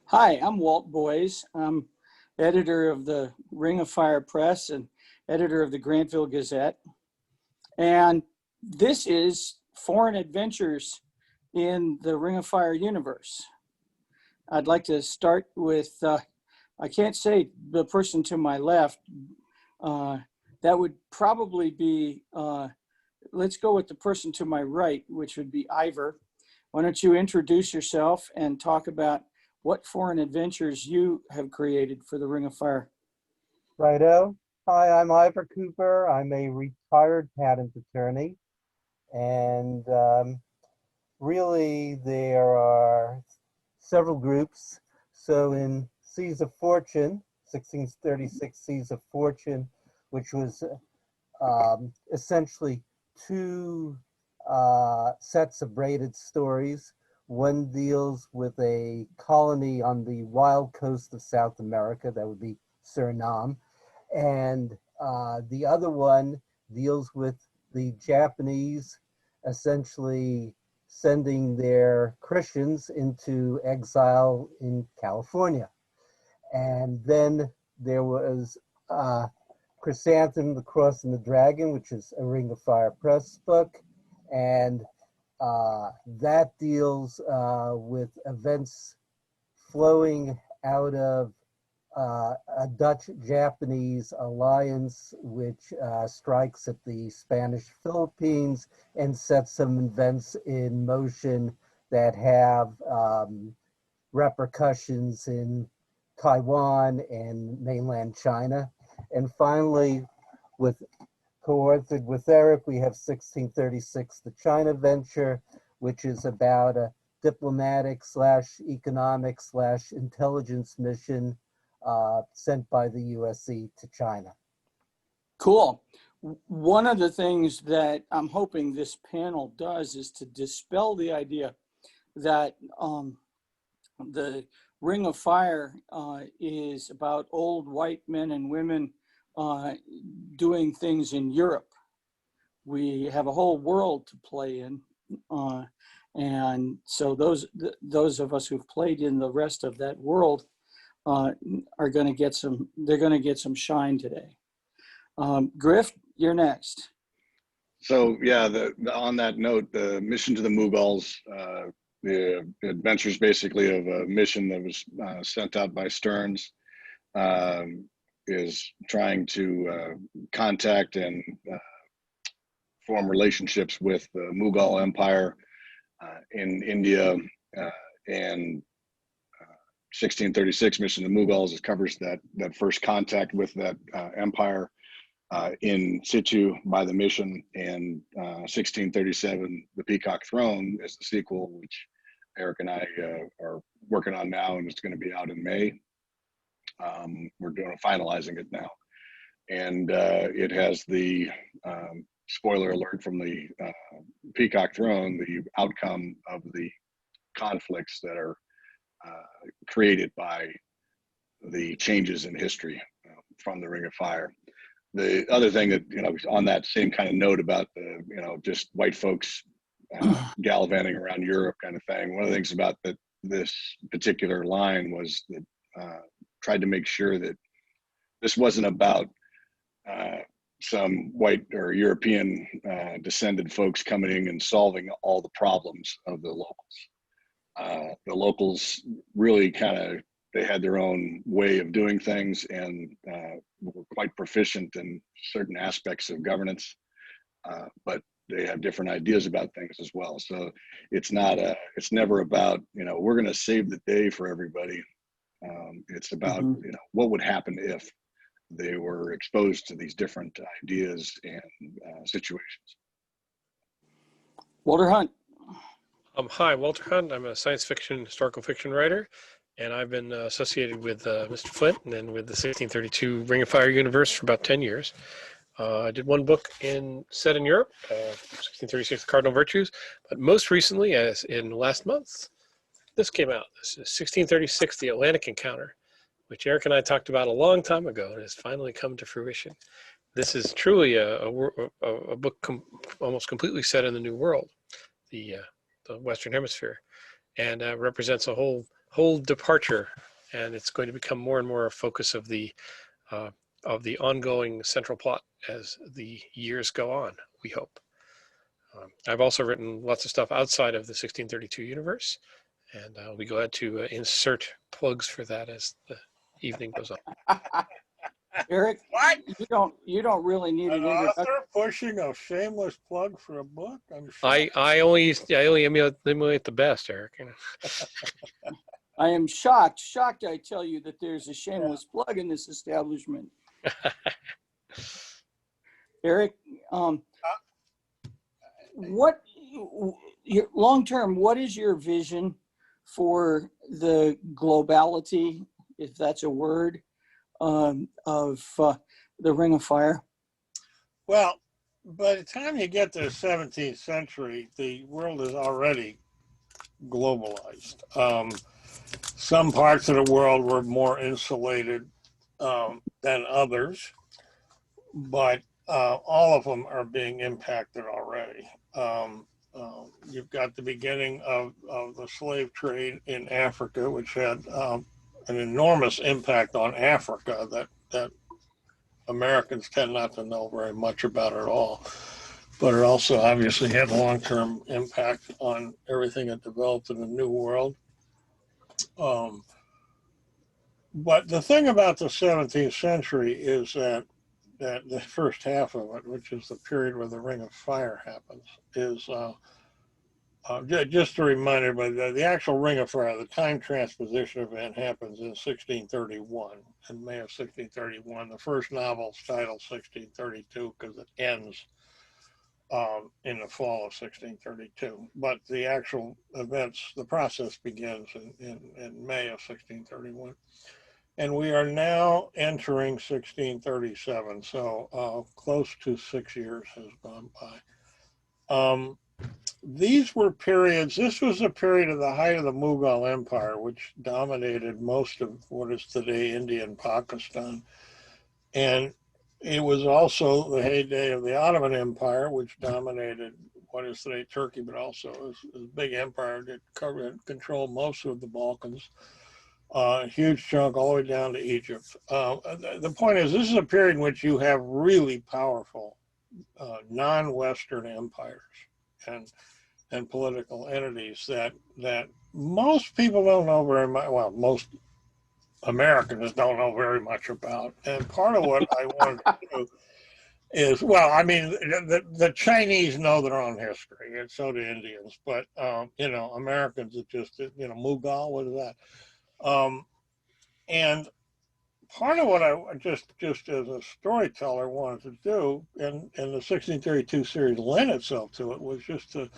Hi, I'm Walt Boyes. I'm editor of the Ring of Fire Press and editor of the Grantville Gazette. And this is Foreign Adventures in the Ring of Fire universe. I'd like to start with, I can't say the person to my left. That would probably be, let's go with the person to my right, which would be Ivor. Why don't you introduce yourself and talk about what foreign adventures you have created for the Ring of Fire? Righto. Hi, I'm Ivor Cooper. I'm a retired patent attorney. And really, there are several groups. So in Seas of Fortune, 1636 Seas of Fortune, which was essentially two sets of braided stories. One deals with a colony on the wild coast of South America, that would be Suriname, and the other one deals with the Japanese essentially sending their Christians into exile in California. And then there was Chrysanthemum, the Cross and the Dragon, which is a Ring of Fire Press book, and that deals with events flowing out of a Dutch-Japanese alliance, which strikes at the Spanish Philippines and sets some events in motion that have repercussions in Taiwan and mainland China. And finally, co-authored with Eric, we have 1636, the China Venture, which is about a diplomatic / economic / intelligence mission sent by the USC to China. Cool. One of the things that I'm hoping this panel does is to dispel the idea that the Ring of Fire is about old white men and women doing things in Europe. We have a whole world to play in. And so those of us who've played in the rest of that world are going to get some shine today. Griff, you're next. So yeah, on that note, the mission to the Mughals, the adventures basically of a mission that was sent out by Stearns, is trying to contact and form relationships with the Mughal Empire in India, and 1636 mission to Mughals, it covers that first contact with that empire in situ by the mission, and 1637 the Peacock Throne is the sequel, which Eric and I are working on now, and it's going to be out in May. We're finalizing it now, and it has the spoiler alert from the Peacock Throne, the outcome of the conflicts that are created by the changes in history from the Ring of Fire. The other thing that, on that same kind of note about the, just white folks gallivanting around Europe kind of thing, one of the things about this particular line was that tried to make sure that this wasn't about some white or European descended folks coming in and solving all the problems of the locals. The locals really they had their own way of doing things, and were quite proficient in certain aspects of governance, but they have different ideas about things as well. So it's never about, we're going to save the day for everybody. It's about, what would happen if they were exposed to these different ideas and situations. Walter Hunt. Hi, Walter Hunt. I'm a science fiction, historical fiction writer, and I've been associated with Mr. Flint and then with the 1632 Ring of Fire universe for about 10 years. I did one book set in Europe, 1636 Cardinal Virtues, but most recently, as in last month, this came out. This is 1636, The Atlantic Encounter, which Eric and I talked about a long time ago and has finally come to fruition. This is truly a book almost completely set in the New World, the Western Hemisphere, and represents a whole whole departure, and it's going to become more and more a focus of the ongoing central plot as the years go on, we hope. I've also written lots of stuff outside of the 1632 universe, and I'll be glad to insert plugs for that as the evening goes on. Eric, What? you don't really need An an introduction. author pushing a shameless plug for a book? I'm sure. I only emulate the best, Eric. You know. I am shocked, I tell you, that there's a shameless plug in this establishment. Eric, what your long term? What is your vision for the globality, if that's a word, of the Ring of Fire? Well, by the time you get to the 17th century, the world is already globalized. Some parts of the world were more insulated than others, but all of them are being impacted already. You've got the beginning of the slave trade in Africa, which had an enormous impact on Africa that Americans tend not to know very much about at all. But it also obviously had long-term impact on everything that developed in the New World. But the thing about the 17th century is that the first half of it, which is the period where the Ring of Fire happens, is just a reminder, but the actual Ring of Fire, the time transposition event happens in 1631, in May of 1631. The first novel's titled 1632 because it ends in the fall of 1632. But the actual events, the process begins in May of 1631. And we are now entering 1637, so close to 6 years has gone by. These were periods, this was a period of the height of the Mughal Empire, which dominated most of what is today India and Pakistan. And it was also the heyday of the Ottoman Empire, which dominated what is today Turkey, but also was a big empire that controlled most of the Balkans. A huge chunk all the way down to Egypt. The point is, this is a period in which you have really powerful non-Western empires and political entities that most people don't know very much. Well, most Americans don't know very much about. And part of what I wanted to do is, well, I mean, the Chinese know their own history, and so do Indians. But you know, Americans are just, you know, Mughal. What is that? And part of what I just as a storyteller wanted to do, and the 1632 series lent itself to it, was just to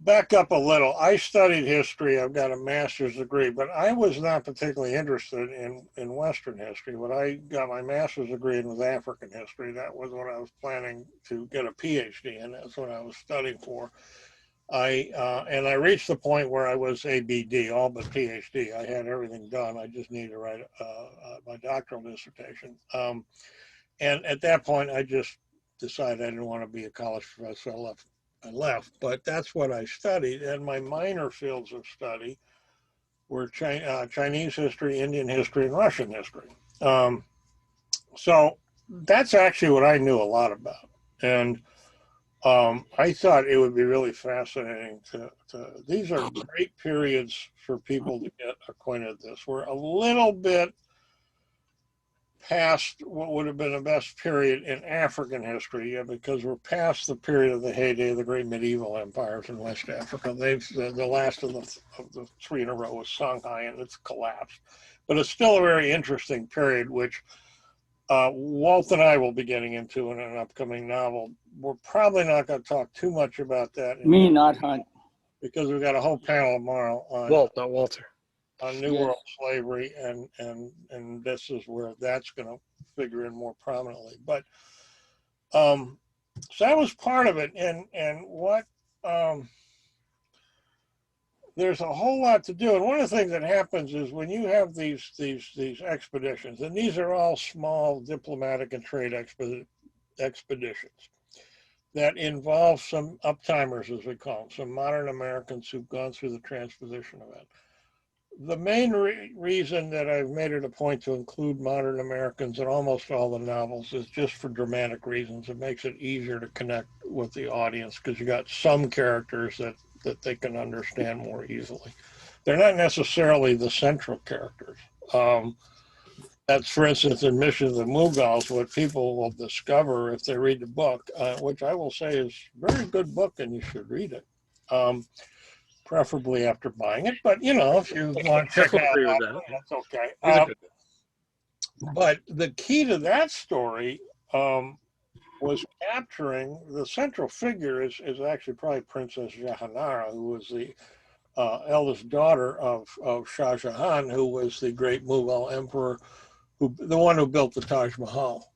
back up a little. I studied history. I've got a master's degree, but I was not particularly interested in Western history. What I got my master's degree in was African history. That was what I was planning to get a PhD in. That's what I was studying for. And I reached the point where I was ABD, all but PhD. I had everything done. I just needed to write my doctoral dissertation. And at that point, I just decided I didn't want to be a college professor. I left. But that's what I studied. And my minor fields of study were Chinese history, Indian history, and Russian history. So that's actually what I knew a lot about. And I thought it would be really fascinating these are great periods for people to get acquainted with this. We're a little bit past what would have been the best period in African history, because we're past the period of the heyday of the great medieval empires in West Africa. The last of the three in a row was Songhai, and it's collapsed. But it's still a very interesting period, which Walt and I will be getting into in an upcoming novel. We're probably not going to talk too much about that. Me, not Hunt. Because we've got a whole panel tomorrow on Walt, not Walter. On New World slavery, and this is where that's going to figure in more prominently. But so that was part of it, and what there's a whole lot to do. And one of the things that happens is when you have these expeditions, and these are all small diplomatic and trade expeditions that involve some uptimers, as we call them, some modern Americans who've gone through the transposition event. The main reason that I've made it a point to include modern Americans in almost all the novels is just for dramatic reasons. It makes it easier to connect with the audience because you got some characters that they can understand more easily. They're not necessarily the central characters. That's, for instance, in Mission of the Mughals, what people will discover if they read the book, which I will say is a very good book and you should read it. Preferably after buying it, but you know, if you want to check Jeff will out, agree with that. that's okay. He's a good But the key to that story was capturing the central figure is actually probably Princess Jahanara, who was the eldest daughter of Shah Jahan, who was the great Mughal emperor, the one who built the Taj Mahal.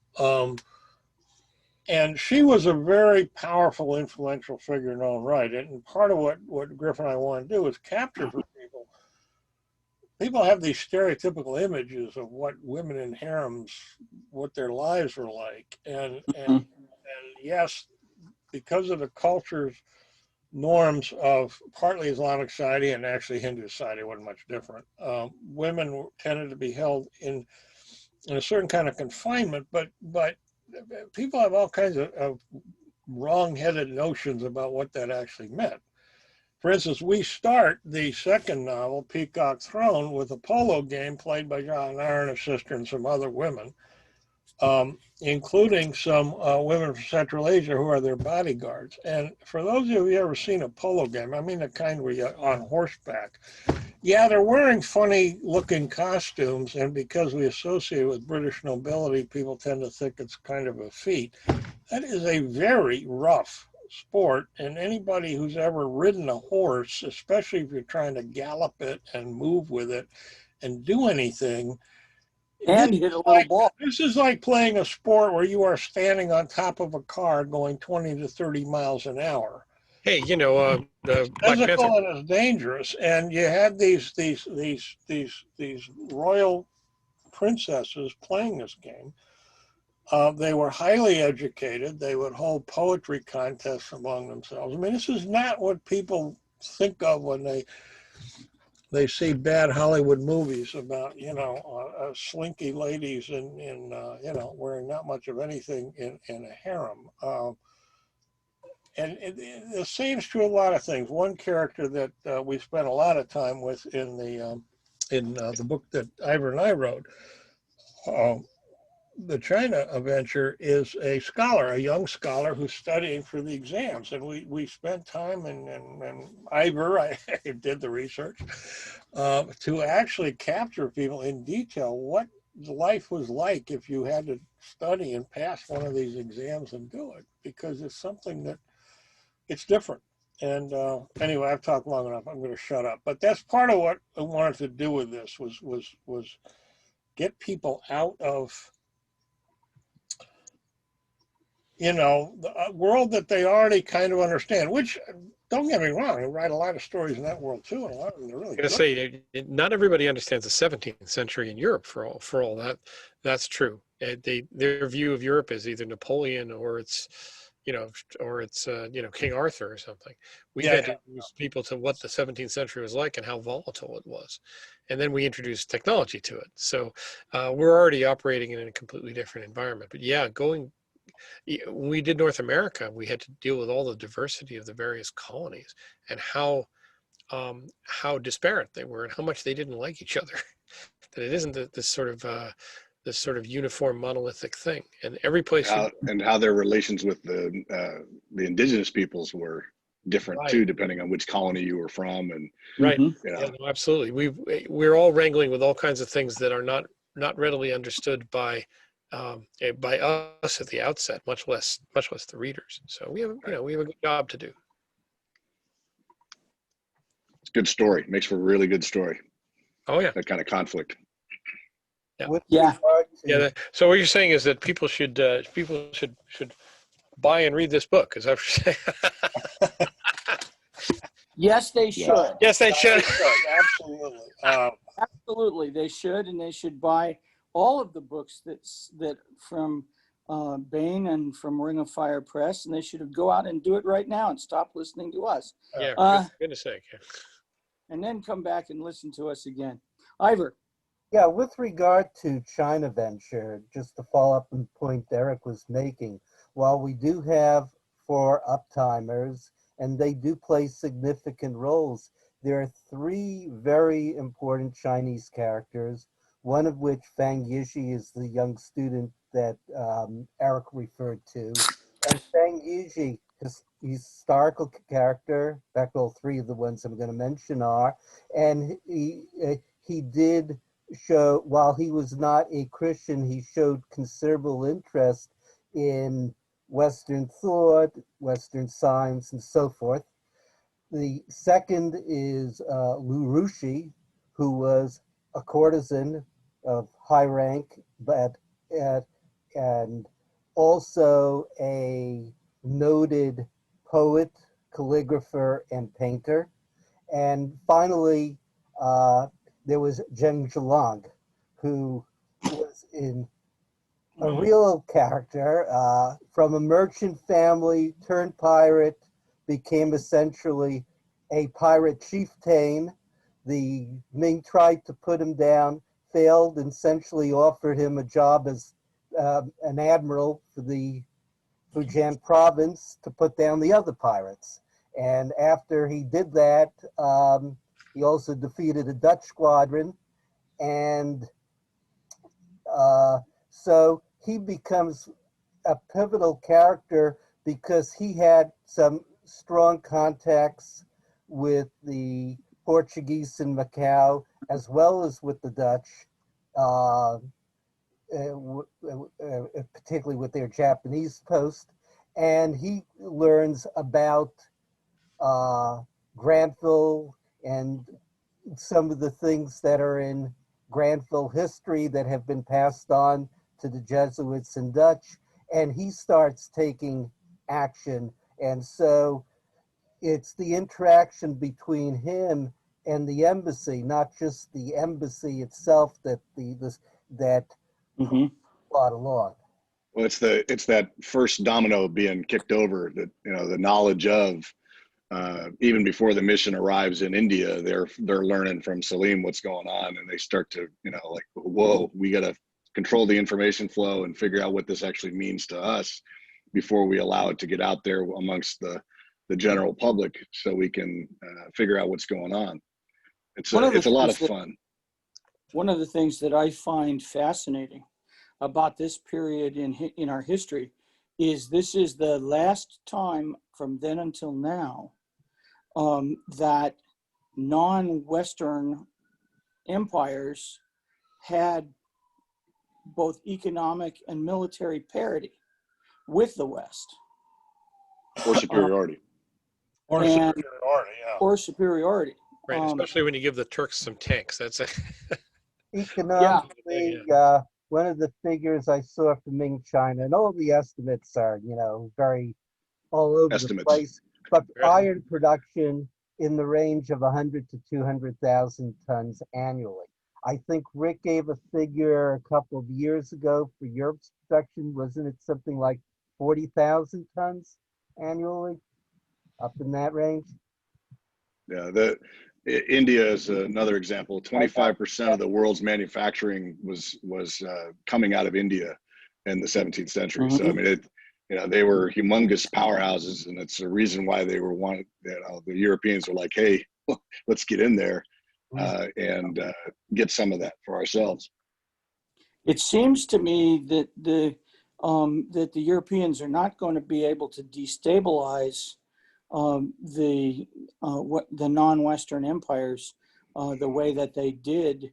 And she was a very powerful, influential figure in her own right. And part of what Griff and I want to do is capture for people. People have these stereotypical images of what women in harems, what their lives were like. And yes, because of the culture's norms of partly Islamic society and actually Hindu society, wasn't much different. Women tended to be held in a certain kind of confinement, but people have all kinds of wrong-headed notions about what that actually meant. For instance, we start the second novel, Peacock Throne, with a polo game played by Jahanara and her sister and some other women, including some women from Central Asia who are their bodyguards. And for those of you who have ever seen a polo game, I mean the kind where you're on horseback, yeah, they're wearing funny looking costumes, and because we associate with British nobility, people tend to think it's kind of a feat. That is a very rough sport, and anybody who's ever ridden a horse, especially if you're trying to gallop it and move with it and do anything, And hit a little ball. this is like playing a sport where you are standing on top of a car going 20 to 30 miles an hour. Hey, you know, the Black Panther. Physical and it's dangerous, and you had these royal princesses playing this game. They were highly educated. They would hold poetry contests among themselves. I mean, this is not what people think of when they see bad Hollywood movies about, you know, slinky ladies in you know, wearing not much of anything in a harem. And the same is true of a lot of things. One character that we spent a lot of time with in the book that Ivor and I wrote, the China Adventure, is a scholar, a young scholar who's studying for the exams. And we spent time, and Ivor, I did the research, to actually capture people in detail what life was like if you had to study and pass one of these exams and do it, because it's something that it's different. And anyway, I've talked long enough. I'm going to shut up. But that's part of what I wanted to do with this was get people out of, you know, the world that they already kind of understand. Which, don't get me wrong, I write a lot of stories in that world too, and a lot of them are really I'm going to say not everybody understands the 17th century in Europe for all that. That's true. Their view of Europe is either Napoleon or it's, you know, King Arthur or something. We had to introduce people to what the 17th century was like and how volatile it was. And then we introduced technology to it. So we're already operating in a completely different environment. But yeah, when we did North America, we had to deal with all the diversity of the various colonies and how disparate they were and how much they didn't like each other. That it isn't this sort of uniform monolithic thing, and every place and how their relations with the indigenous peoples were different too, depending on which colony you were from. And right, you know. yeah, no, absolutely. We're all wrangling with all kinds of things that are not readily understood by us at the outset, much less the readers. So we have a good job to do. It's a good story. Makes for a really good story. Oh yeah, that kind of conflict. Yeah. So what you're saying is that people should buy and read this book. Is that what you're saying? Yes, they should. Yes, they should. Absolutely. Absolutely, they should, and they should buy all of the books that from Bain and from Ring of Fire Press, and they should go out and do it right now and stop listening to us. Yeah, for goodness sake. and then come back and listen to us again. Ivor. Yeah, with regard to China venture, just to follow up on the point Derek was making, while we do have four uptimers and they do play significant roles, there are three very important Chinese characters, one of which, Fang Yishi, is the young student that Eric referred to. And Fang Yishi, his historical character, in fact, all three of the ones I'm going to mention are, and he did show, while he was not a Christian, he showed considerable interest in Western thought, Western science, and so forth. The second is Lu Rushi, who was a courtesan of high rank, but and also a noted poet, calligrapher, and painter. And finally, there was Zheng Zhilang, who was in a real character from a merchant family turned pirate, became essentially a pirate chieftain. The Ming tried to put him down, failed, and essentially offered him a job as an admiral for the Fujian province to put down the other pirates. And after he did that, he also defeated a Dutch squadron. And so he becomes a pivotal character because he had some strong contacts with the Portuguese in Macau, as well as with the Dutch, particularly with their Japanese post. And he learns about Granville and some of the things that are in Granville history that have been passed on to the Jesuits and Dutch, and he starts taking action. And so it's the interaction between him and the embassy, not just the embassy itself, that brought along. Well, it's that first domino being kicked over, that the knowledge of even before the mission arrives in India, they're learning from Salim what's going on, and they start to like, whoa, we got to control the information flow and figure out what this actually means to us before we allow it to get out there amongst the general public, so we can figure out what's going on. It's a lot of fun. One of the things that I find fascinating about this period in our history is this is the last time from then until now that non-Western empires had both economic and military parity with the West. Or superiority. Or superiority, yeah. Or superiority. Right, especially when you give the Turks some tanks. That's a Economically, one of the figures I saw for Ming China, and all the estimates are, very all over the place, but iron production in the range of 100 to 200,000 tons annually. I think Rick gave a figure a couple of years ago for Europe's production. Wasn't it something like 40,000 tons annually, up in that range? Yeah, India is another example. 25% of the world's manufacturing was coming out of India in the 17th century. So I mean, they were humongous powerhouses, and it's a reason why they were wanted. The Europeans were like, "Hey, let's get in there and get some of that for ourselves." It seems to me that the Europeans are not going to be able to destabilize the non-Western empires the way that they did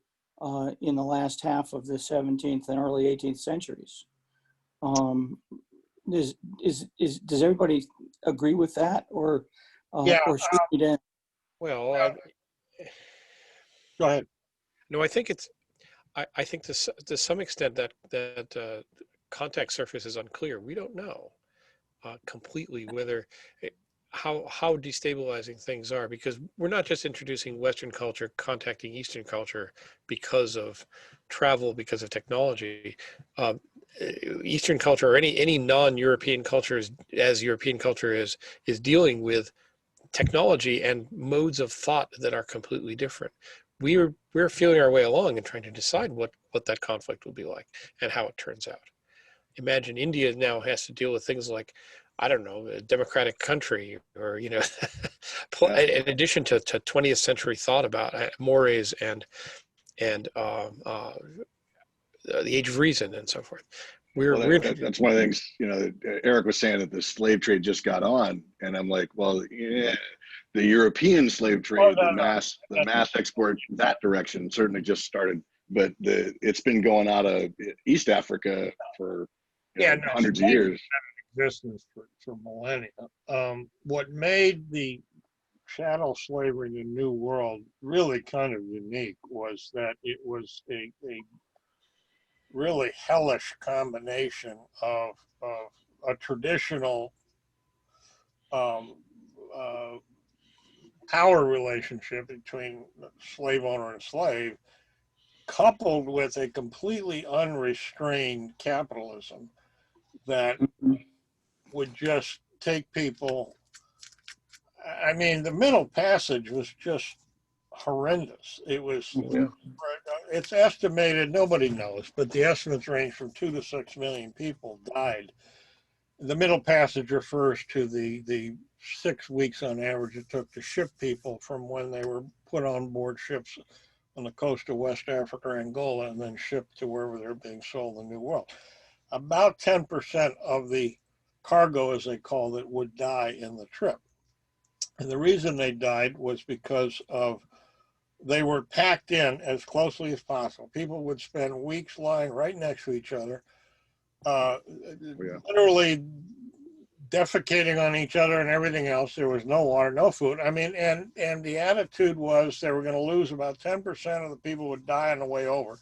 in the last half of the 17th and early 18th centuries. Does everybody agree with that, or should we then? well. Go ahead. No, I think I think to some extent that contact surface is unclear. We don't know completely whether how destabilizing things are, because we're not just introducing Western culture contacting Eastern culture because of travel, because of technology. Eastern culture, or any non-European culture, as European culture is dealing with technology and modes of thought that are completely different. We're feeling our way along and trying to decide what that conflict will be like and how it turns out. Imagine India now has to deal with things like, I don't know, a democratic country, or in addition to 20th century thought about mores and the age of reason and so forth. That's one of the things, that Eric was saying, that the slave trade just got on, and I'm like, well, yeah, the European slave trade, the mass export that direction certainly just started, but it's been going out of East Africa for hundreds of years. Existence for millennia. What made the chattel slavery in the New World really kind of unique was that it was a really hellish combination of a traditional power relationship between slave owner and slave, coupled with a completely unrestrained capitalism that would just take people. I mean, the Middle Passage was just horrendous. It was, it's estimated, nobody knows, but the estimates range from 2 to 6 million people died. The Middle Passage refers to the 6 weeks on average it took to ship people from when they were put on board ships on the coast of West Africa, Angola, and then shipped to wherever they're being sold in the New World. About 10% of the cargo, as they called it, would die in the trip. And the reason they died was because they were packed in as closely as possible. People would spend weeks lying right next to each other, literally defecating on each other and everything else. There was no water, no food. I mean, and the attitude was they were going to lose about 10% of the people would die on the way over,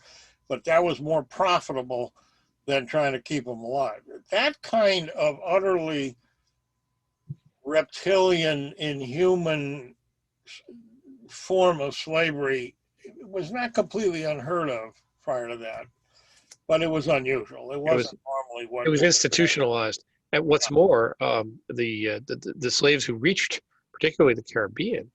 but that was more profitable than trying to keep them alive. That kind of utterly reptilian, inhuman form of slavery was not completely unheard of prior to that, but it was unusual. It wasn't normally what it was institutionalized. And what's more, the slaves who reached, particularly the Caribbean,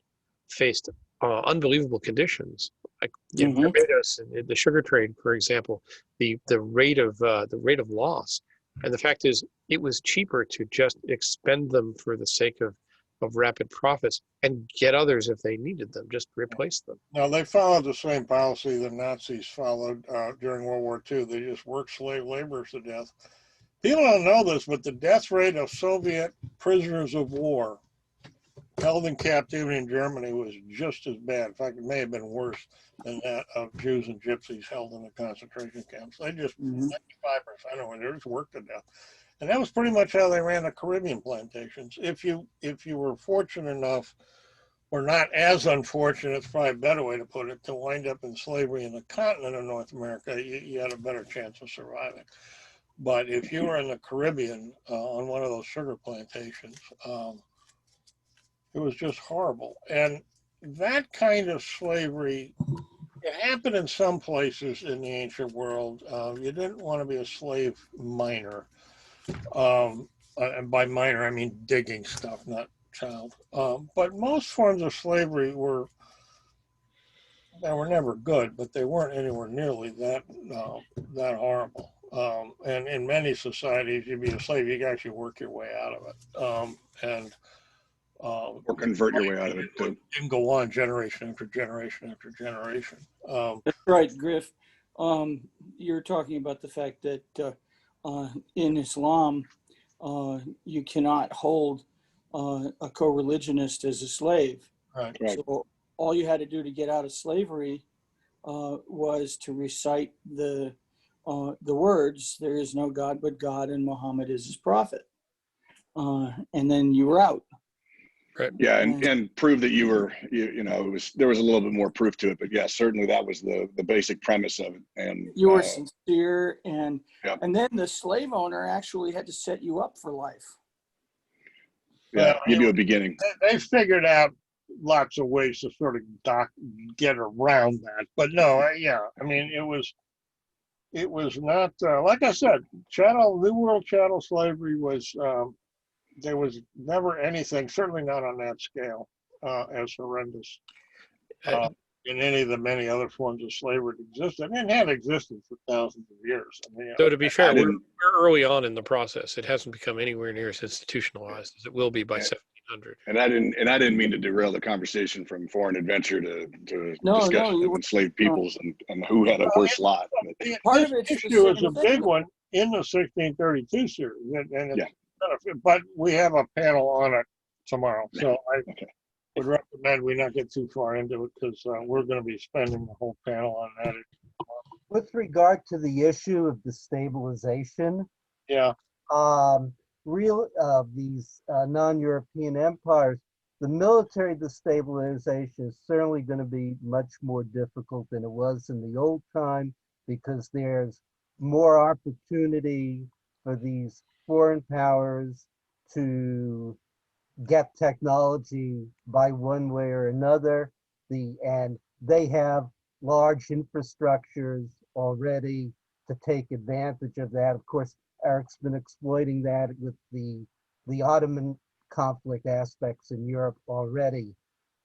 faced unbelievable conditions. Like in Barbados, the sugar trade, for example, the rate of loss, and the fact is, it was cheaper to just expend them for the sake of rapid profits and get others if they needed them, just replace them. Now, they followed the same policy the Nazis followed during World War II. They just worked slave laborers to death. People don't know this, but the death rate of Soviet prisoners of war held in captivity in Germany was just as bad. In fact, it may have been worse than that of Jews and Gypsies held in the concentration camps. They just, 95% of them, they just worked to death. And that was pretty much how they ran the Caribbean plantations. If you were fortunate enough, or not as unfortunate, it's probably a better way to put it, to wind up in slavery in the continent of North America, you had a better chance of surviving. But if you were in the Caribbean on one of those sugar plantations, it was just horrible. And that kind of slavery, it happened in some places in the ancient world. You didn't want to be a slave miner. And by miner, I mean digging stuff, not child. But most forms of slavery were never good, but they weren't anywhere nearly that horrible. And in many societies, you'd be a slave, you could actually work your way out of it. Or convert your way out of it too. It can go on generation after generation after generation. That's right, Griff. You're talking about the fact that in Islam, you cannot hold a co-religionist as a slave. Right. So all you had to do to get out of slavery was to recite the words, "There is no God but God, and Muhammad is his prophet," and then you were out. Right. Yeah, and prove that you were, there was a little bit more proof to it, but yeah, certainly that was the basic premise of it. And you were sincere, and then the slave owner actually had to set you up for life. Yeah, give you a beginning. They figured out lots of ways to sort of get around that, but no, I mean, it was not like I said, New World chattel slavery was there was never anything, certainly not on that scale, as horrendous Uh, in any of the many other forms of slavery that existed and had existed for thousands of years. I mean, So to be I fair, we're didn't, early on in the process. It hasn't become anywhere near as institutionalized as it will be by 1700. and I didn't mean to derail the conversation from foreign adventure to No, no, discussion you of were, enslaved uh, peoples and who had a worse lot. But part this of it's the issue is same a big thing. one in the 1632 series, and yeah, but we have a panel on it tomorrow, so I okay. would recommend we not get too far into it because we're going to be spending the whole panel on that. With regard to the issue of destabilization, Yeah, these non-European empires, the military destabilization is certainly going to be much more difficult than it was in the old time because there's more opportunity for these foreign powers to get technology by one way or another. And they have large infrastructures already to take advantage of that. Of course, Eric's been exploiting that with the Ottoman conflict aspects in Europe already.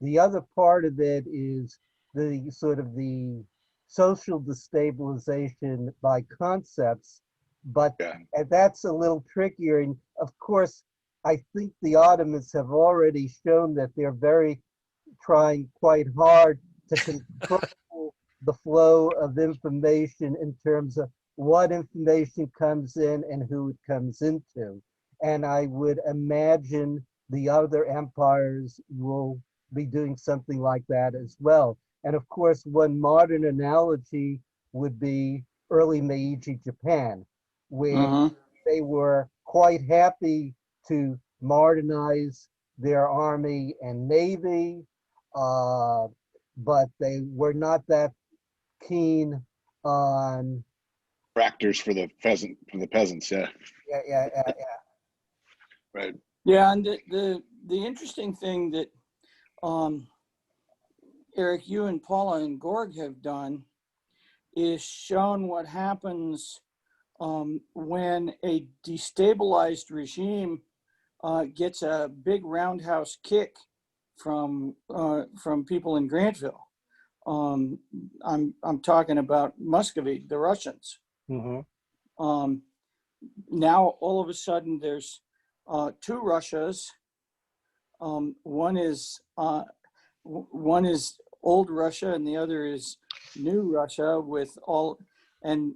The other part of it is the sort of the social destabilization by concepts, but Yeah, that's a little trickier. And of course, I think the Ottomans have already shown that they're trying quite hard to control the flow of information in terms of what information comes in and who it comes into. And I would imagine the other empires will be doing something like that as well. And of course, one modern analogy would be early Meiji Japan, where Mhm. they were quite happy to modernize their army and navy, uh, but they were not that keen on. tractors for the peasants. Yeah, Yeah. right. Yeah, and the interesting thing that um, Eric, you and Paula and Gorg have done is shown what happens when a destabilized regime gets a big roundhouse kick from people in Grantville. I'm talking about Muscovy, the Russians. hmm Um, Now all of a sudden there's two Russias. One is old Russia and the other is new Russia with all and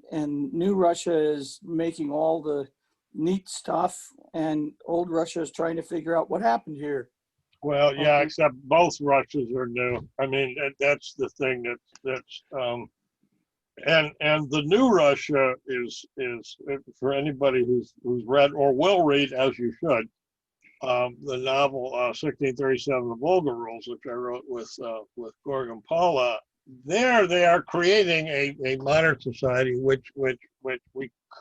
new Russia is making all the neat stuff and old Russia is trying to figure out what happened here. Well, yeah, Um, except both Russias are new. I mean, that's the thing that's and the new Russia is for anybody who's read or will read, as you should, the novel 1637, The Volga Rules, which I wrote with Gorg and Paula. There, they are creating a modern society which we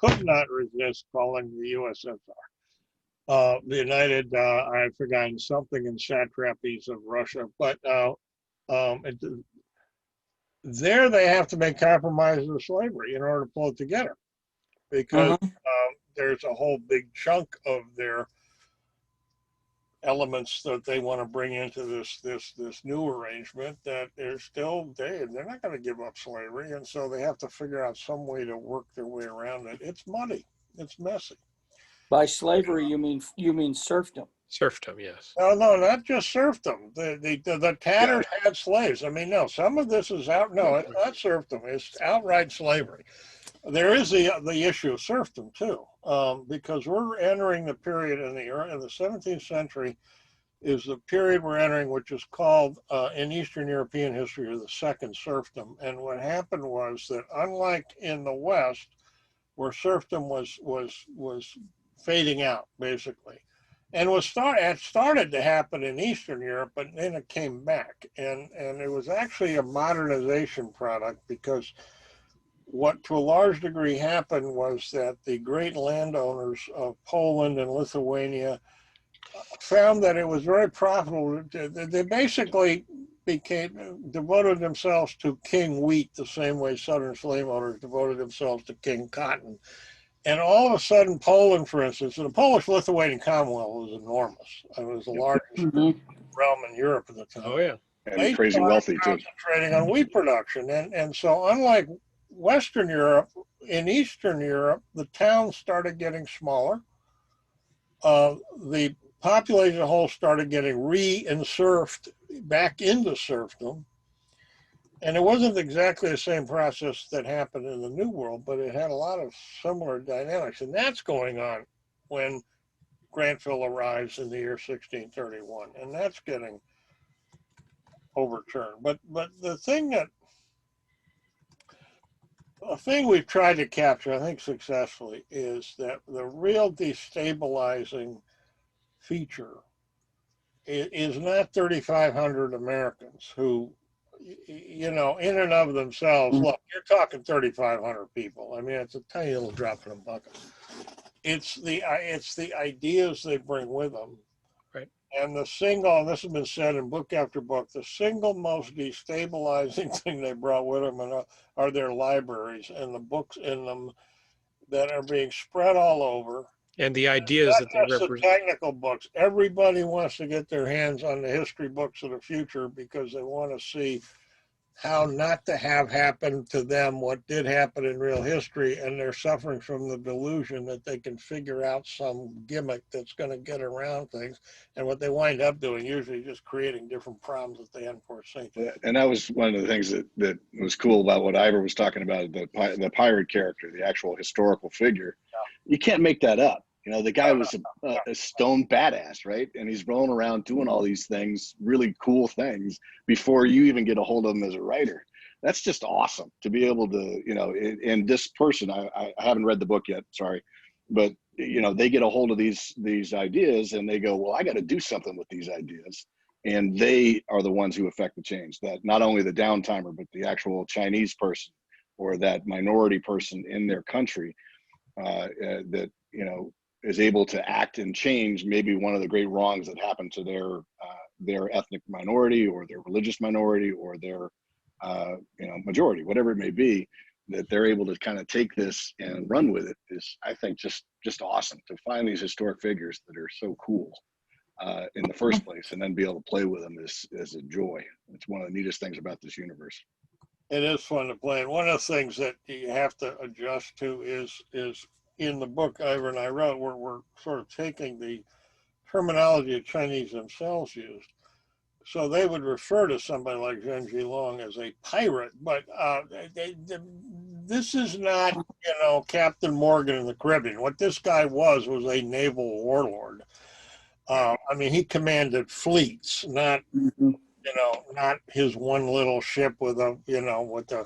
could not resist calling the USSR. The United, I've forgotten something in satrapies of Russia, but there they have to make compromises with slavery in order to pull it together because mhm. there's a whole big chunk of their elements that they want to bring into this new arrangement that they're not going to give up slavery, and so they have to figure out some way to work their way around it. It's muddy, it's messy. By slavery you mean serfdom. Serfdom, yes. No, not just serfdom. The Yeah, tatters had slaves. I mean, no, some of this is out. No, it's not serfdom. It's outright slavery. There is the issue of serfdom too, because we're entering the period in the 17th century is the period we're entering, which is called in Eastern European history the Second Serfdom. And what happened was that unlike in the West, where serfdom was fading out basically, and it started to happen in Eastern Europe, but then it came back, and it was actually a modernization product because what to a large degree happened was that the great landowners of Poland and Lithuania found that it was very profitable. They basically devoted themselves to King Wheat the same way Southern slave owners devoted themselves to King Cotton. And all of a sudden, Poland, for instance, the Polish-Lithuanian Commonwealth was enormous. It was the largest Mhm. realm in Europe at the time. Oh yeah. And They crazy started wealthy too. concentrating on wheat production. And so unlike Western Europe, in Eastern Europe, the towns started getting smaller. The population as a whole started getting re-enserfed back into serfdom. And it wasn't exactly the same process that happened in the New World, but it had a lot of similar dynamics. And that's going on when Granville arrives in the year 1631. And that's getting overturned. But the thing we've tried to capture, I think successfully, is that the real destabilizing feature is not 3,500 Americans who, you know, in and of themselves, look, you're talking 3,500 people. I mean, it's a tiny little drop in a bucket. It's the ideas they bring with them. Right. And the single, and this has been said in book after book, the single most destabilizing thing they brought with them are their libraries and the books in them that are being spread all over. And the ideas that they Not just the represent. technical books. Everybody wants to get their hands on the history books of the future because they want to see how not to have happen to them what did happen in real history, and they're suffering from the delusion that they can figure out some gimmick that's going to get around things, and what they wind up doing usually just creating different problems that they hadn't foreseen. And that was one of the things that was cool about what Ivor was talking about, the pirate character, the actual historical figure. You can't make that up. You know, the guy was a stone badass, right? And he's rolling around doing all these things, really cool things, before you even get a hold of him as a writer. That's just awesome to be able to, you know, and this person, I haven't read the book yet, sorry, but, you know, they get a hold of these ideas and they go, well, I got to do something with these ideas. And they are the ones who affect the change, that not only the downtimer, but the actual Chinese person or that minority person in their country that, you know, is able to act and change maybe one of the great wrongs that happened to their ethnic minority or their religious minority or their you know, majority, whatever it may be, that they're able to kind of take this and run with it is, I think, just awesome to find these historic figures that are so cool in the first place, and then be able to play with them is a joy. It's one of the neatest things about this universe. It is fun to play. And one of the things that you have to adjust to is in the book Ivor and I wrote, we're sort of taking the terminology of Chinese themselves used. So they would refer to somebody like Zhen Zhilong as a pirate, but this is not, you know, Captain Morgan in the Caribbean. What this guy was a naval warlord. I mean, he commanded fleets, not, you know, not his one little ship with a, you know, with the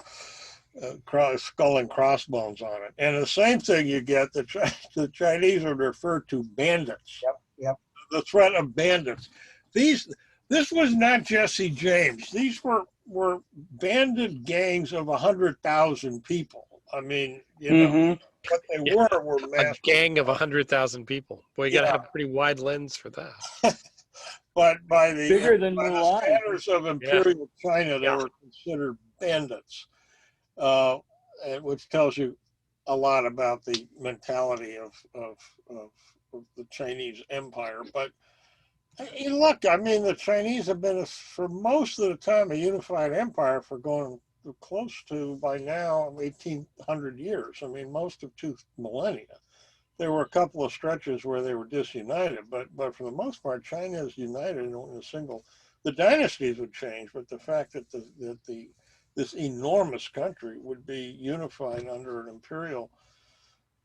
skull and crossbones on it. And the same thing you get, the Chinese would refer to bandits. Yep. The threat of bandits. This was not Jesse James. These were bandit gangs of 100,000 people. I mean, you know, what they were A massive. gang of 100,000 people. Boy, you got to have a pretty wide lens for that. But by the Mulan. standards of imperial China, they were considered bandits, which tells you a lot about the mentality of the Chinese empire. But look, I mean, the Chinese have been, for most of the time, a unified empire for going close to, by now, 1,800 years. I mean, most of 2 millennia. There were a couple of stretches where they were disunited, but for the most part, China is united in a single. The dynasties would change, but the fact that this enormous country would be unified under an imperial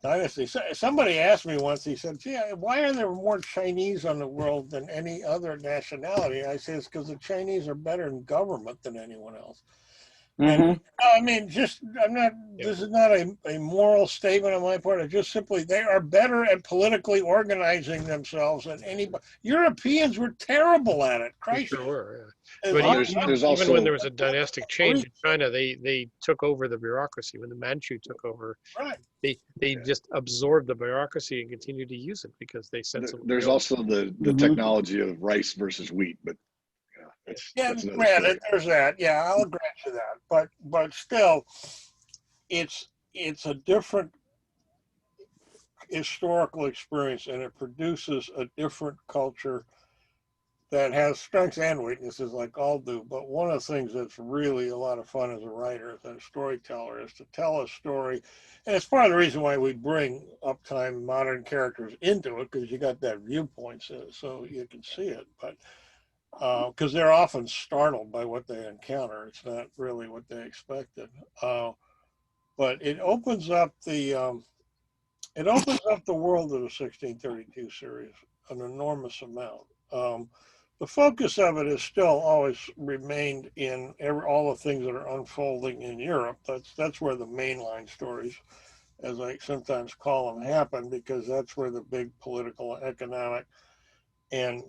dynasty. Somebody asked me once, he said, gee, why are there more Chinese on the world than any other nationality? I said, it's because the Chinese are better in government than anyone else. And I mean, this is not a moral statement on my part. It's just simply, they are better at politically organizing themselves than anybody. Europeans were terrible at it. Christ. Sure were. Yeah. And But there's even also, when there was a dynastic change in China, they took over the bureaucracy. When the Manchu took over, right. they just absorbed the bureaucracy and continued to use it because they sensed there's also the technology of rice versus wheat, but that's another granted, story. there's that. Yeah, I'll grant you that. But still, it's a different. historical experience, and it produces a different culture that has strengths and weaknesses like all do. But one of the things that's really a lot of fun as a writer and a storyteller is to tell a story. And it's part of the reason why we bring uptime modern characters into it, because you got that viewpoint so you can see it. But because they're often startled by what they encounter. It's not really what they expected. But it opens up the world of the 1632 series an enormous amount. The focus of it has still always remained in all the things that are unfolding in Europe. That's where the mainline stories, as I sometimes call them, happen, because that's where the big political, economic, and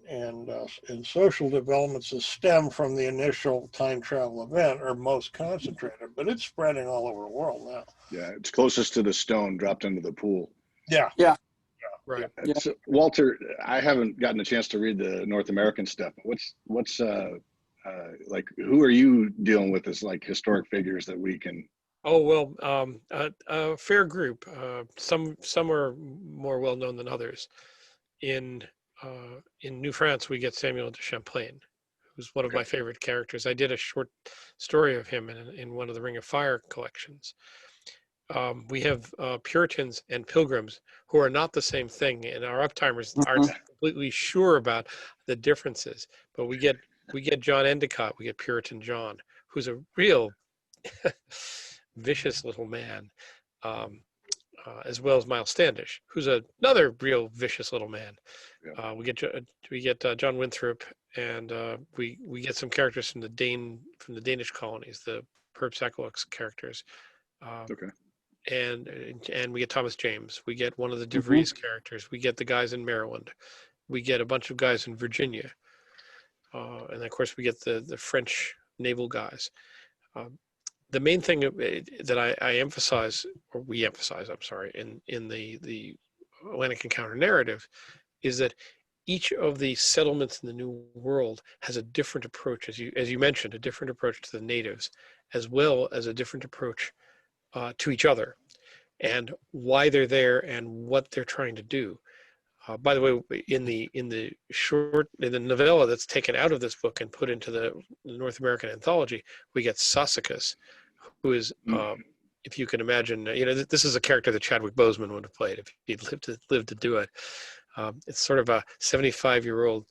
social developments that stem from the initial time travel event are most concentrated. But it's spreading all over the world now. Yeah, it's closest to the stone dropped into the pool. Yeah. Yeah. Right. Yeah. So, Walter, I haven't gotten a chance to read the North American stuff. What's like, who are you dealing with as like historic figures that we can? Oh, well, a fair group. Some are more well known than others. In New France, we get Samuel de Champlain, who's one of Okay. my favorite characters. I did a short story of him in one of the Ring of Fire collections. We have Puritans and Pilgrims, who are not the same thing, and our uptimers aren't completely sure about the differences. But we get John Endicott, we get Puritan John, who's a real vicious little man, as well as Miles Standish, who's another real vicious little man. Yeah. We get John Winthrop, and we get some characters from the Danish colonies, the Perp characters. Okay. And we get Thomas James. We get one of the De Vries characters. We get the guys in Maryland. We get a bunch of guys in Virginia, and of course we get the French naval guys. The main thing that I emphasize, or we emphasize, I'm sorry, in the Atlantic Encounter narrative, is that each of the settlements in the New World has a different approach, as you mentioned, a different approach to the natives, as well as a different approach to each other, and why they're there and what they're trying to do. By the way, in the novella that's taken out of this book and put into the North American anthology, we get Sassacus, who is, if you can imagine, this is a character that Chadwick Boseman would have played if he'd lived to do it. It's sort of a 75-year-old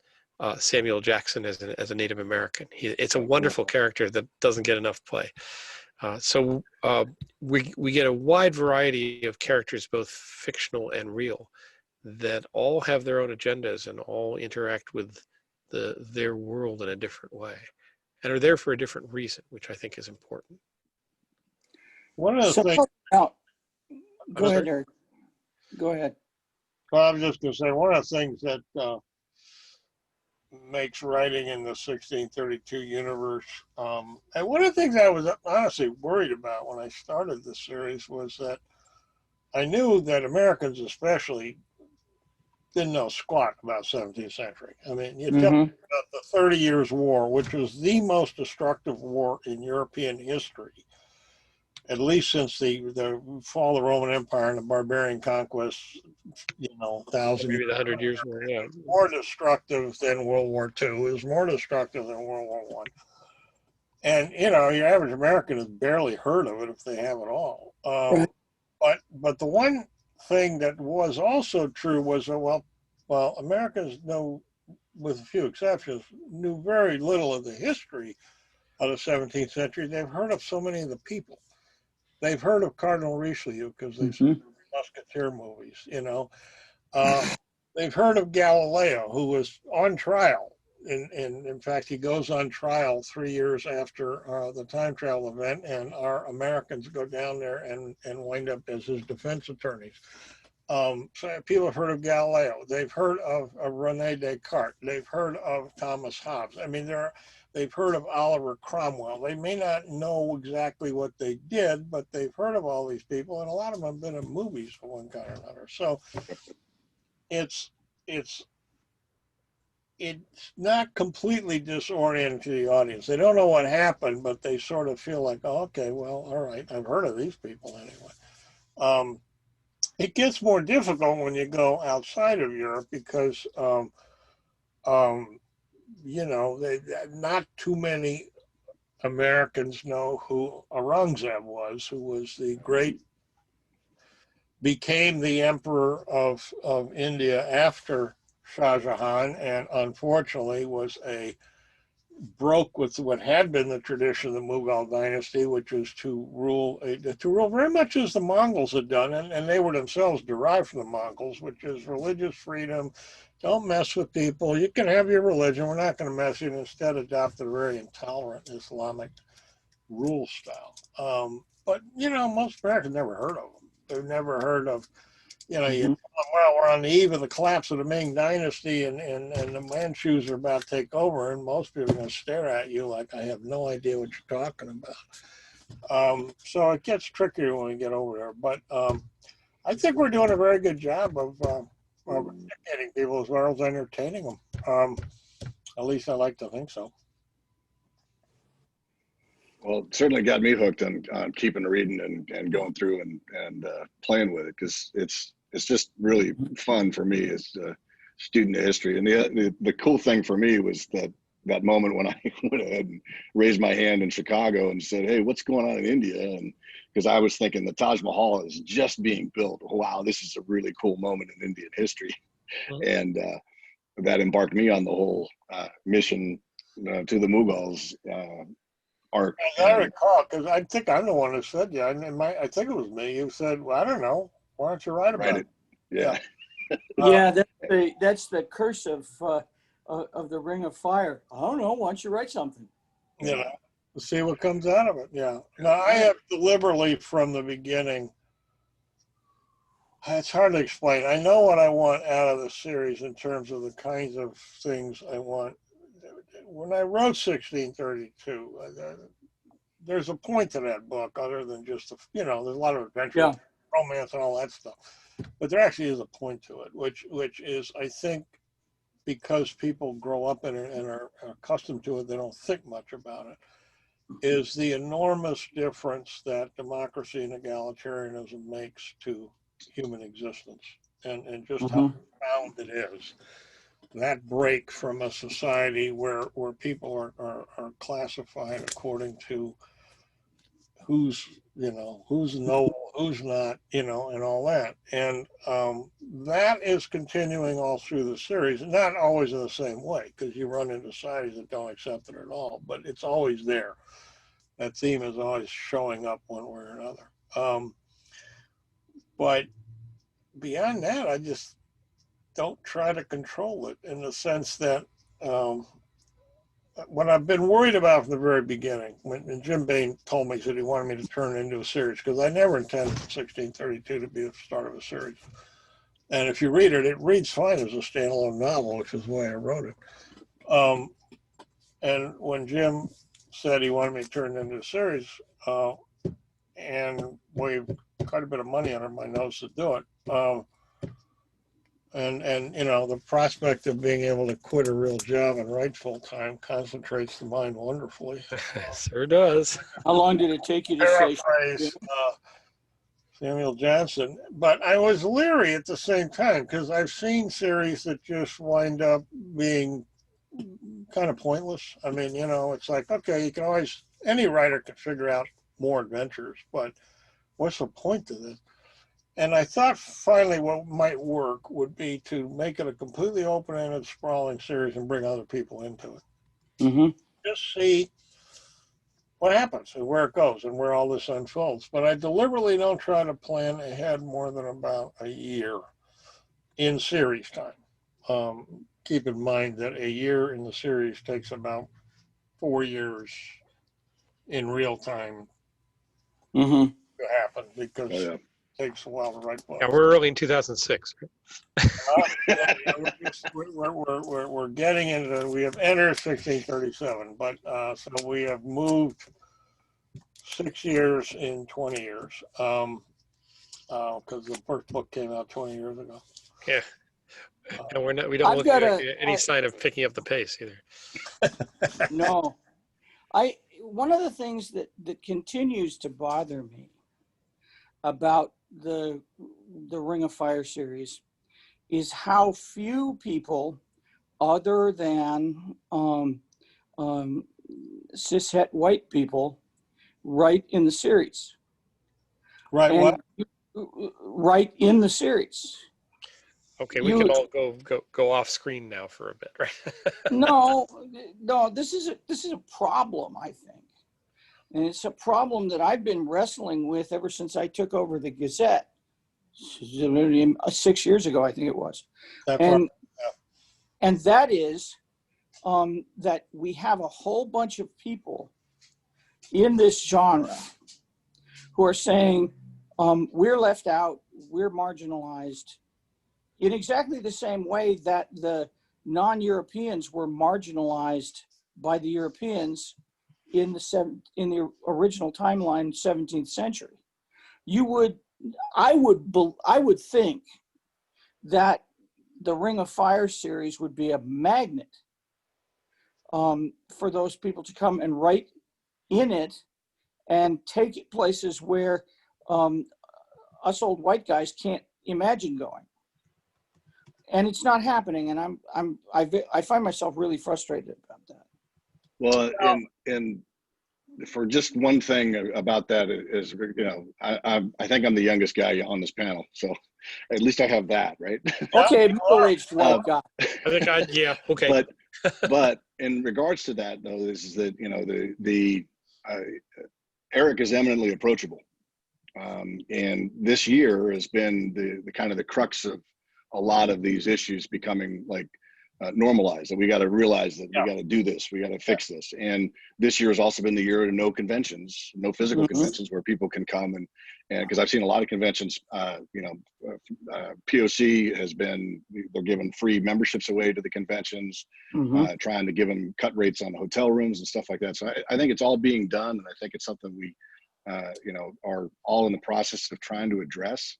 Samuel Jackson as a Native American. It's a wonderful character that doesn't get enough play. So we get a wide variety of characters, both fictional and real, that all have their own agendas and all interact with their world in a different way, and are there for a different reason, which I think is important. One of the So, things, now, go I'm ahead, sorry? Eric. Go ahead. well, I was just going to say, one of the things that makes writing in the 1632 universe, and one of the things I was honestly worried about when I started the series was that I knew that Americans especially didn't know squat about 17th century. I mean, you tell me about the 30 Years' War, which was the most destructive war in European history, at least since the fall of the Roman Empire and the barbarian conquests, 1,000 Maybe years. the 100 Years War, yeah. More destructive than World War II. It was more destructive than World War I. And, your average American has barely heard of it if they have at all. Right. But the one thing that was also true was that, well, Americans know, with a few exceptions, knew very little of the history of the 17th century. They've heard of so many of the people. They've heard of Cardinal Richelieu because they've seen Musketeer movies, They've heard of Galileo, who was on trial. In fact, he goes on trial 3 years after the time travel event, and our Americans go down there and wind up as his defense attorneys. So people have heard of Galileo. They've heard of Rene Descartes. They've heard of Thomas Hobbes. I mean, they've heard of Oliver Cromwell. They may not know exactly what they did, but they've heard of all these people, and a lot of them have been in movies of one kind or another. So it's not completely disorienting to the audience. They don't know what happened, but they sort of feel like, oh, okay, well, all right, I've heard of these people anyway. It gets more difficult when you go outside of Europe because, you know, not too many Americans know who Aurangzeb was, who was the great, became the emperor of India after Shah Jahan, and unfortunately was broke with what had been the tradition of the Mughal dynasty, which was to rule very much as the Mongols had done, and they were themselves derived from the Mongols, which is religious freedom. Don't mess with people. You can have your religion. We're not going to mess with you. And instead, adopted a very intolerant Islamic rule style. But you know, most Americans never heard of them. They've never heard of, you know, you, Mhm. well, we're on the eve of the collapse of the Ming Dynasty, and the Manchus are about to take over, and most people are going to stare at you like, I have no idea what you're talking about. So it gets trickier when we get over there. But I think we're doing a very good job of educating people as well as entertaining them. At least I like to think so. Well, it certainly got me hooked on keeping reading and going through and playing with it, because it's just really fun for me as a student of history. And the cool thing for me was that moment when I went ahead and raised my hand in Chicago and said, "Hey, what's going on in India?" And because I was thinking the Taj Mahal is just being built. Wow, this is a really cool moment in Indian history, and that embarked me on the whole mission to the Mughals. Arc. As I recall, because I think I'm the one who said, yeah, I think it was me. You said, well, I don't know. Why don't you write about it? Yeah. Yeah, that's the curse of the Ring of Fire. I don't know. Why don't you write something? You know, to see what comes out of it. Yeah. Now, I have deliberately from the beginning, it's hard to explain. I know what I want out of the series in terms of the kinds of things I want. When I wrote 1632, there's a point to that book other than just, you know, there's a lot of adventure, Yeah. romance, and all that stuff. But there actually is a point to it, which is, I think, because people grow up in it and are accustomed to it, they don't think much about it, is the enormous difference that democracy and egalitarianism makes to human existence, and just how profound it is. That break from a society where people are classified according to who's, you know, who's noble, who's not, you know, and all that. And that is continuing all through the series, not always in the same way, because you run into societies that don't accept it at all, but it's always there. That theme is always showing up one way or another. But beyond that, I just don't try to control it, in the sense that what I've been worried about from the very beginning, when Jim Bain told me that he wanted me to turn it into a series, because I never intended 1632 to be the start of a series. And if you read it, it reads fine as a standalone novel, which is the way I wrote it. And when Jim said he wanted me to turn it into a series, and waived quite a bit of money under my nose to do it, and you know, the prospect of being able to quit a real job and write full time concentrates the mind wonderfully. Sure does. How long did it take you to say? Paraphrase Samuel Johnson, but I was leery at the same time, because I've seen series that just wind up being kind of pointless. I mean, you know, it's like, okay, you can always, any writer can figure out more adventures, but what's the point to this? And I thought finally what might work would be to make it a completely open-ended, sprawling series and bring other people into it. Mm-hmm. Just see what happens and where it goes and where all this unfolds. But I deliberately don't try to plan ahead more than about a year in series time. Keep in mind that a year in the series takes about 4 years in real time Mm-hmm. to happen, because it takes a while to write books. Yeah, we're early in 2006. We're getting into, we have entered 1637, but so we have moved 6 years in 20 years, because the first book came out 20 years ago. Yeah. And we don't I've look got at any sign of picking up the pace either. No, one of the things that continues to bother me about the the Ring of Fire series is how few people, other than cishet white people, write in the series. Right. What? Write in the series. Okay, we can all go off screen now for a bit, right? No, this is a problem, I think. And it's a problem that I've been wrestling with ever since I took over the Gazette 6 years ago, I think it was. That's And right. and that is that we have a whole bunch of people in this genre who are saying we're left out, we're marginalized, in exactly the same way that the non-Europeans were marginalized by the Europeans in the original timeline, 17th century. I would think that the Ring of Fire series would be a magnet for those people to come and write in it and take it places where us old white guys can't imagine going. And it's not happening, and I find myself really frustrated about that. Well, and for just one thing about that is, I think I'm the youngest guy on this panel, so at least I have that, right? Okay, middle-aged white guy. I think yeah, okay. But in regards to that, though, this is that Eric is eminently approachable, and this year has been the kind of the crux of a lot of these issues becoming like normalized. And we got to realize that we got to do this, we got to fix this. And this year has also been the year of no conventions, no physical conventions where people can come and because I've seen a lot of conventions, POC has been, they're giving free memberships away to the conventions, trying to give them cut rates on hotel rooms and stuff like that. So I think it's all being done, and I think it's something we are all in the process of trying to address.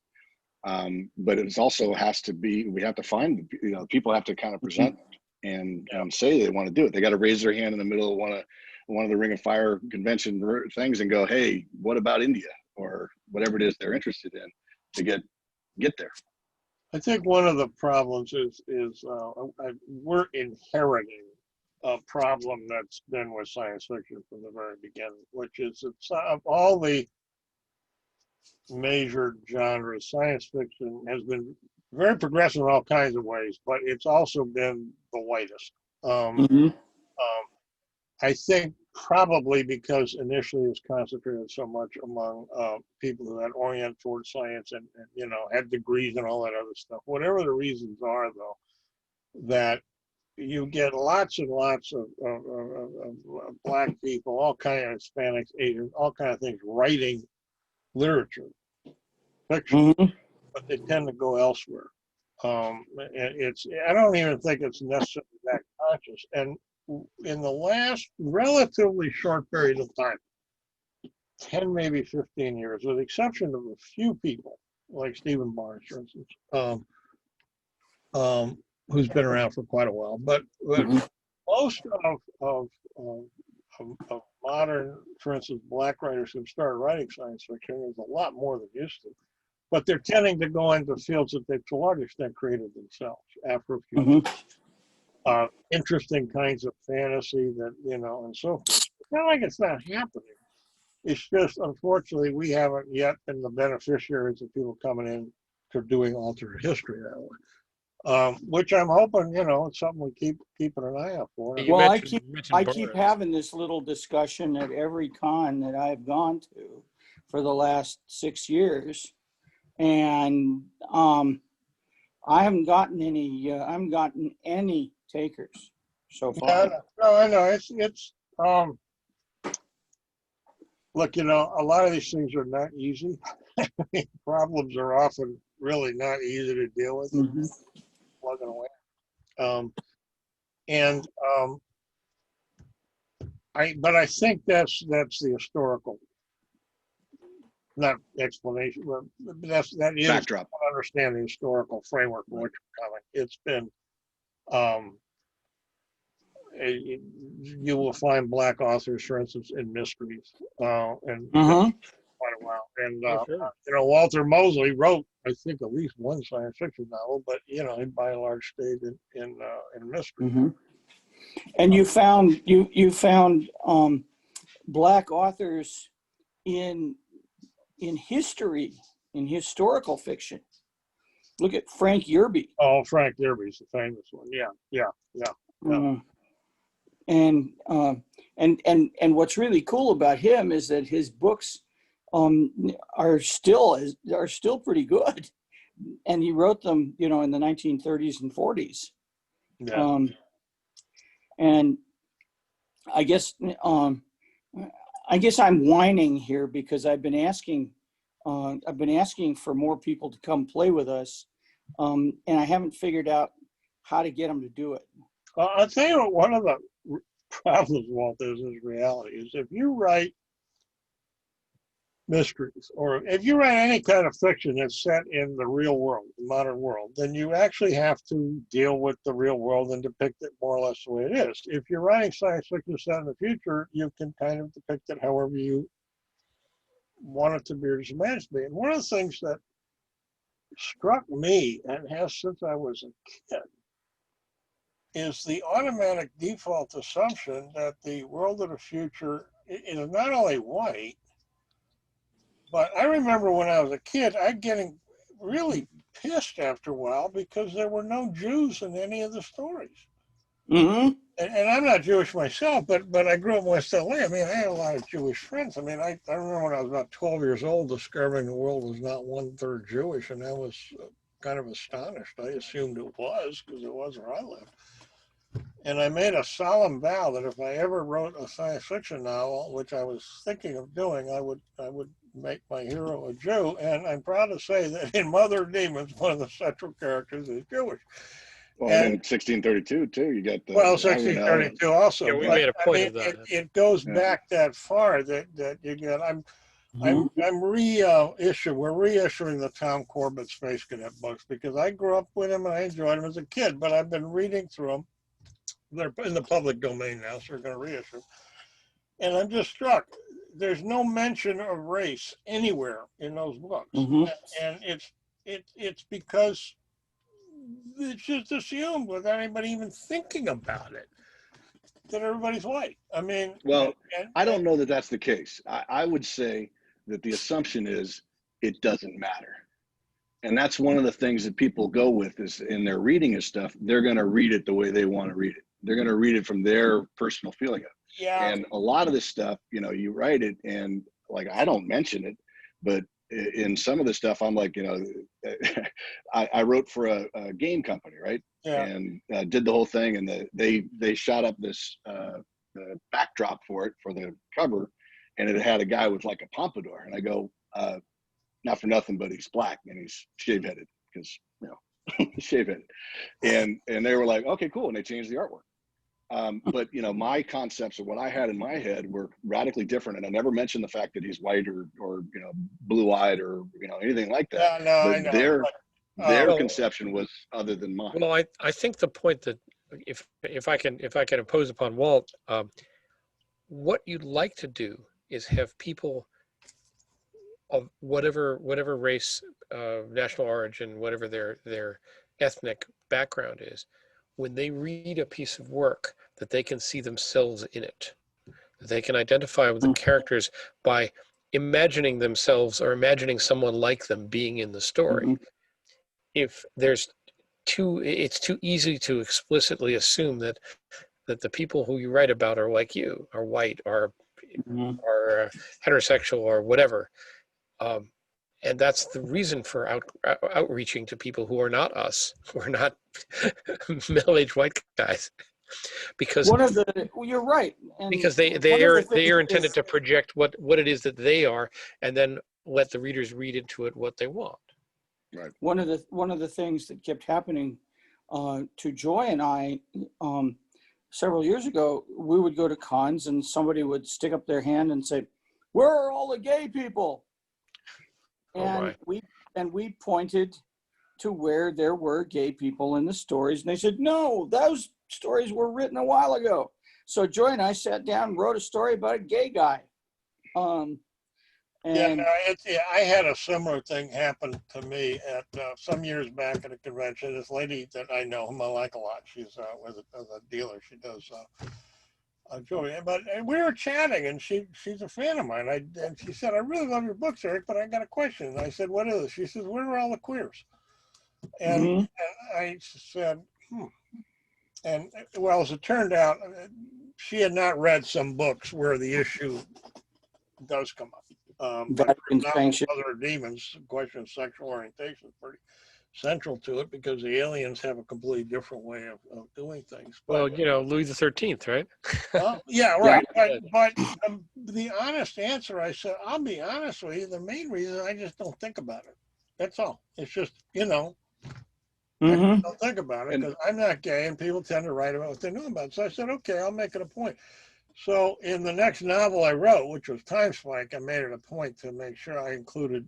But it also has to be, we have to find, people have to kind of present and say they want to do it. They got to raise their hand in the middle of one of the Ring of Fire convention things and go, hey, what about India or whatever it is they're interested in to get there. I think one of the problems is we're inheriting a problem that's been with science fiction from the very beginning, which is of all the major genres, science fiction has been very progressive in all kinds of ways, but it's also been the whitest. I think probably because initially it was concentrated so much among people that orient towards science and had degrees and all that other stuff. Whatever the reasons are, though, that you get lots and lots of Black people, all kinds of Hispanics, Asians, all kinds of things writing literature, fiction, but they tend to go elsewhere. I don't even think it's necessarily that conscious. And in the last relatively short period of time, 10, maybe 15 years, with the exception of a few people, like Stephen Barnes, for instance, who's been around for quite a while, but most of modern, for instance, Black writers who started writing science fiction, there's a lot more than used to. But they're tending to go into fields that they've to a large extent created themselves after a few years. Interesting kinds of fantasy that, and so forth. It's not like it's not happening. It's just, unfortunately, we haven't yet been the beneficiaries of people coming in to doing alternate history that way. Which I'm hoping, it's something we keep keeping an eye out for. Well, I keep having this little discussion at every con that I've gone to for the last 6 years. And I haven't gotten any takers so far. No, I know. It's look, a lot of these things are not easy. Problems are often really not easy to deal with. Plugging away. But I think that's the historical, not explanation, but that is backdrop. Understand the historical framework for which we're coming. It's been, you will find Black authors, for instance, in mysteries, and quite a while. And, Oh, sure. Walter Mosley wrote, I think, at least one science fiction novel, but, he by and large stayed in mystery. Mm-hmm. And you found Black authors in history, in historical fiction. Look at Frank Yerby. Oh, Frank Yerby's the famous one. Yeah. And what's really cool about him is that his books are still pretty good, and he wrote them, in the 1930s and 40s. Yeah. And I guess I'm whining here because I've been asking for more people to come play with us, and I haven't figured out how to get them to do it. I'll tell you what, one of the problems, Walt, is reality is if you write mysteries, or if you write any kind of fiction that's set in the real world, the modern world, then you actually have to deal with the real world and depict it more or less the way it is. If you're writing science fiction set in the future, you can kind of depict it however you want it to be or just imagine to be. And one of the things that struck me, and has since I was a kid, is the automatic default assumption that the world of the future is not only white, but I remember when I was a kid, I getting really pissed after a while because there were no Jews in any of the stories. Mm-hmm. And I'm not Jewish myself, but I grew up in West LA. I mean, I had a lot of Jewish friends. I mean, I remember when I was about 12 years old discovering the world was not 1/3 Jewish, and I was kind of astonished. I assumed it was because it was where I lived. And I made a solemn vow that if I ever wrote a science fiction novel, which I was thinking of doing, I would make my hero a Jew. And I'm proud to say that in Mother of Demons, one of the central characters is Jewish. Well, and in 1632 too, you got the 1632 also. Yeah, we but, made a point of that. It goes back that far that you get. I'm reissuing. We're reissuing the Tom Corbett Space Cadet books because I grew up with him and I enjoyed him as a kid. But I've been reading through them. They're in the public domain now, so we're going to reissue. And I'm just struck. There's no mention of race anywhere in those books, and it's because it's just assumed without anybody even thinking about it that everybody's white. I mean, well, I don't know that that's the case. I would say that the assumption is it doesn't matter. And that's one of the things that people go with is in their reading of stuff, they're going to read it the way they want to read it. They're going to read it from their personal feeling of it. Yeah. And a lot of this stuff, you write it and like, I don't mention it, but in some of the stuff, I'm like, I wrote for a game company, right? Yeah. And did the whole thing. And they shot up this the backdrop for it, for the cover. And it had a guy with like a pompadour. And I go, not for nothing, but he's black and he's shave-headed because, shave-headed. And they were like, okay, cool. And they changed the artwork. But, my concepts of what I had in my head were radically different. And I never mentioned the fact that he's white or blue-eyed or, anything like that. Yeah, no, but I know. Their conception was other than mine. Well, I think the point that if I can impose upon Walt, what you'd like to do is have people of whatever race, national origin, whatever their ethnic background is, when they read a piece of work, that they can see themselves in it. They can identify with the characters by imagining themselves or imagining someone like them being in the story. If it's too easy to explicitly assume that the people who you write about are like you, are white, are heterosexual, or whatever. And that's the reason for outreaching to people who are not us, who are not middle-aged white guys, because you're right. And because they are intended to project what it is that they are, and then let the readers read into it what they want. Right. One of the things that kept happening to Joy and I several years ago, we would go to cons and somebody would stick up their hand and say, "Where are all the gay people?" And we pointed to where there were gay people in the stories, and they said, "No, those stories were written a while ago." So Joy and I sat down and wrote a story about a gay guy. And Yeah, I had a similar thing happen to me at some years back at a convention. This lady that I know, whom I like a lot, she's with a dealer. She does jewelry. But we were chatting, and she's a fan of mine. And she said, "I really love your books, Eric, but I got a question." And I said, "What is it?" She says, "Where are all the queers?" And, Mhm. and I said, "Hmm." And well, as it turned out, she had not read some books where the issue does come up. But Vatican not sanction. Other Demons, the question of sexual orientation is pretty central to it because the aliens have a completely different way of doing things. Well, But Louis the 13th, right? yeah, Yeah. right. But the honest answer, I said, I'll be honest with you. The main reason I just don't think about it. That's all. It's just I Hmm. don't think about it And because I'm not gay, and people tend to write about what they know about. So I said, okay, I'll make it a point. So in the next novel I wrote, which was Time Spike, I made it a point to make sure I included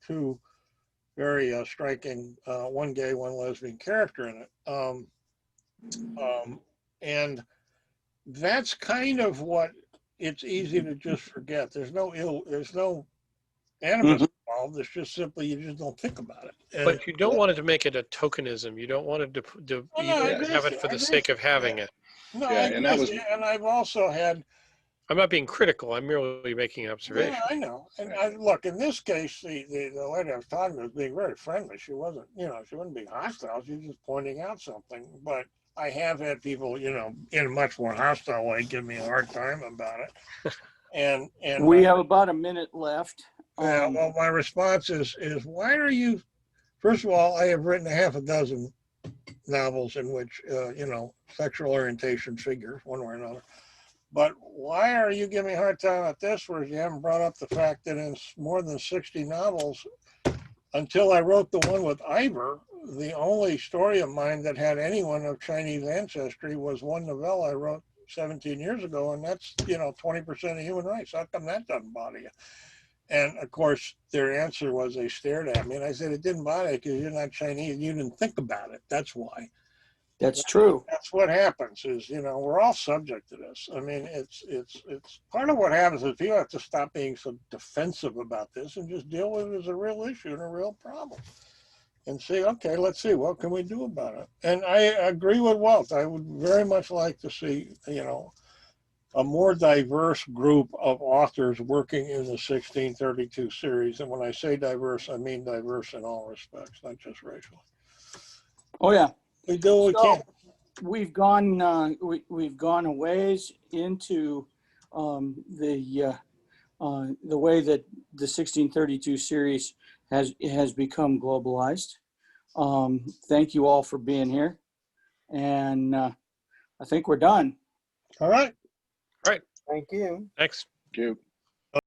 two very striking, one gay, one lesbian character in it. And that's kind of what it's easy to just forget. There's no animus Hmm. involved. It's just simply you just don't think about it. And But you don't want it to make it a tokenism. You don't want it to well, no, I yeah, agree have with it you. for I the agree sake with you. of having it. No, yeah, I and agree that with was you. And I've also had. I'm not being critical. I'm merely making an Yeah, observation. I know. And I look in this case, the lady I was talking to was being very friendly. She wasn't, she wouldn't be hostile. She was just pointing out something. But I have had people, in a much more hostile way, give me a hard time about it. And We have about a minute left. well, my response is why are you? First of all, I have written a half a dozen novels in which sexual orientation figures one way or another. But why are you giving me a hard time at this, whereas you haven't brought up the fact that in more than 60 novels, until I wrote the one with Ivor, the only story of mine that had anyone of Chinese ancestry was one novella I wrote 17 years ago, and that's 20% of human race. How come that doesn't bother you? And of course, their answer was they stared at me, and I said it didn't bother you because you're not Chinese. You didn't think about it. That's why. That's true. That's what happens is, we're all subject to this. I mean, it's part of what happens is people have to stop being so defensive about this and just deal with it as a real issue and a real problem and say, okay, let's see, what can we do about it? And I agree with Walt. I would very much like to see, a more diverse group of authors working in the 1632 series. And when I say diverse, I mean diverse in all respects, not just racially. Oh yeah. We do what we So can. we've gone we've gone a ways into the way that the 1632 series has become globalized. Thank you all for being here, and I think we're done. All right. All right. Thank you. Thanks. cute.